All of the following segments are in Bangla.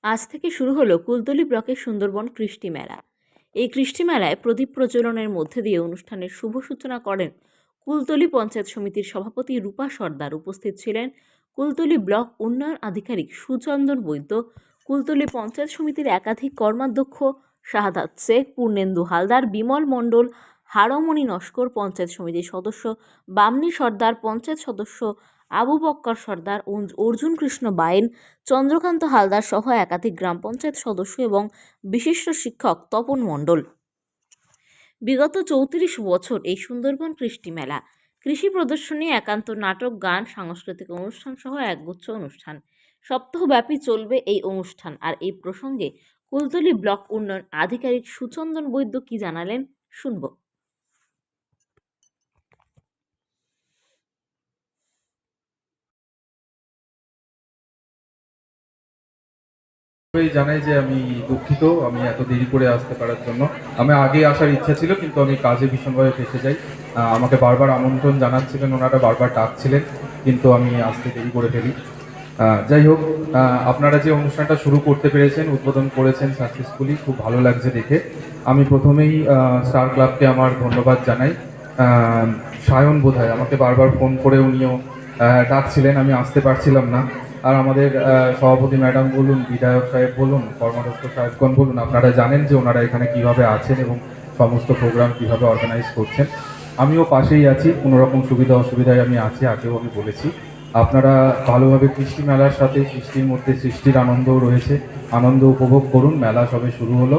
আজ থেকে শুরু হলো কুলতলি ব্লকের সুন্দরবন কৃষ্টি মেলা। এই কৃষ্টি মেলায় প্রদীপ প্রজ্বলনের মধ্যে দিয়ে অনুষ্ঠানের শুভ সূচনা করেন কুলতলি পঞ্চায়েত সমিতির সভাপতি রূপা সর্দার। উপস্থিত ছিলেন কুলতলি ব্লক উন্নয়ন আধিকারিক সুচন্দন বৈদ্য, কুলতলি পঞ্চায়েত সমিতির একাধিক কর্মাধ্যক্ষ শাহাদাত শেখ, পূর্ণেন্দু হালদার, বিমল মণ্ডল, হারমণি নস্কর, পঞ্চায়েত সমিতির সদস্য বামনি সর্দার, পঞ্চায়েত সদস্য আবু বক্কর সর্দার, অর্জুন কৃষ্ণ বাইন, চন্দ্রকান্ত হালদার সহ একাধিক গ্রাম পঞ্চায়েত সদস্য এবং বিশিষ্ট শিক্ষক তপন মণ্ডল। বিগত ৩৪ বছর এই সুন্দরবন কৃষ্টি মেলা, কৃষি প্রদর্শনী, একান্ত নাটক, গান, সাংস্কৃতিক অনুষ্ঠান সহ একগুচ্ছ অনুষ্ঠান সপ্তাহব্যাপী চলবে এই অনুষ্ঠান। আর এই প্রসঙ্গে কুলতলি ব্লক উন্নয়ন আধিকারিক সুচন্দন বৈদ্য কি জানালেন শুনব। জানাই যে আমি দুঃখিত আমি এত দেরি করে আসতে পারার জন্য। আমি আগে আসার ইচ্ছা ছিল, কিন্তু আমি কাজে ভীষণভাবে ফেঁসে যাই। আমাকে বারবার আমন্ত্রণ জানাচ্ছিলেন, ওনারা বারবার ডাকছিলেন, কিন্তু আমি আসতে দেরি করে ফেলি। যাই হোক, আপনারা যে অনুষ্ঠানটা শুরু করতে পেরেছেন, উদ্বোধন করেছেন সাকসেসফুলি, খুব ভালো লাগছে দেখে। আমি প্রথমেই স্টার ক্লাবকে আমার ধন্যবাদ জানাই। সায়ন বোধহয় আমাকে বারবার ফোন করে উনিও ডাকছিলেন, আমি আসতে পারছিলাম না। আর আমাদের সভাপতি ম্যাডাম বলুন, বিধায়ক সাহেব বলুন, কর্মাধ্যক্ষ সাহেবগণ বলুন, আপনারা জানেন যে ওনারা এখানে কিভাবে আছেন এবং সমস্ত প্রোগ্রাম কিভাবে অর্গানাইজ করছেন। আমিও পাশেই আছি, কোনোরকম সুবিধা অসুবিধায় আমি আছি, আগেও আমি বলেছি। আপনারা ভালোভাবে কৃষ্টি মেলার সাথে সৃষ্টির মধ্যে সৃষ্টির আনন্দও রয়েছে, আনন্দ উপভোগ করুন। মেলা সবে শুরু হলো,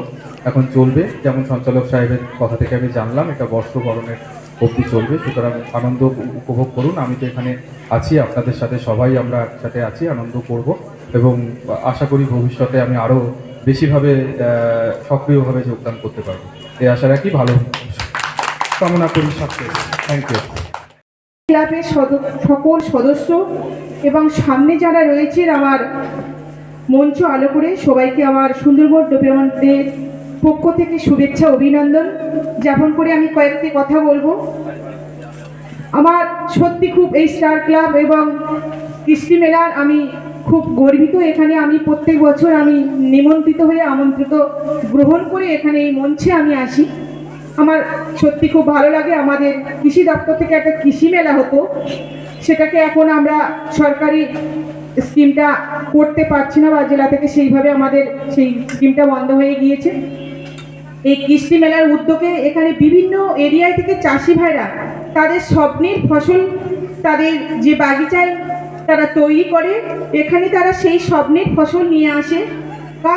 এখন চলবে। যেমন সঞ্চালক সাহেবের কথা থেকে আমি জানলাম, এটা বর্ষবরণের অবধি চলবে, সুতরাং আনন্দ উপভোগ করুন। আমি তো এখানে আছি আপনাদের সাথে, সবাই আমরা একসাথে আছি, আনন্দ করব এবং আশা করি ভবিষ্যতে আমি আরও বেশিভাবে সক্রিয়ভাবে যোগদান করতে পারবো, এই আশা রাখি। ভালো কামনা করি সাথে। Thank you. ক্লাবের সকল সদস্য এবং সামনে যারা রয়েছেন আমার মঞ্চ আলো করে সবাইকে আমার সুন্দরবন ডেভেলপমেন্টের পক্ষ থেকে শুভেচ্ছা অভিনন্দন জ্ঞাপন করে আমি কয়েকটি কথা বলবো। আমার সত্যি খুব এই স্টার ক্লাব এবং কৃষ্টি মেলার আমি খুব গর্বিত। এখানে আমি প্রত্যেক বছর আমি নিমন্ত্রিত হয়ে আমন্ত্রিত গ্রহণ করে এখানে এই মঞ্চে আমি আসি। আমার সত্যি খুব ভালো লাগে। আমাদের কৃষি দপ্তর থেকে একটা কৃষি মেলা হতো, সেটাকে এখন আমরা সরকারি স্কিমটা করতে পারছি না, বা জেলা থেকে সেইভাবে আমাদের সেই স্কিমটা বন্ধ হয়ে গিয়েছে। এই কৃষি মেলার উদ্যোগে এখানে বিভিন্ন এরিয়া থেকে চাষি ভাইরা তাদের স্বপ্নের ফসল, তাদের যে বাগিচায় তারা তৈরি করে, এখানে তারা সেই স্বপ্নের ফসল নিয়ে আসে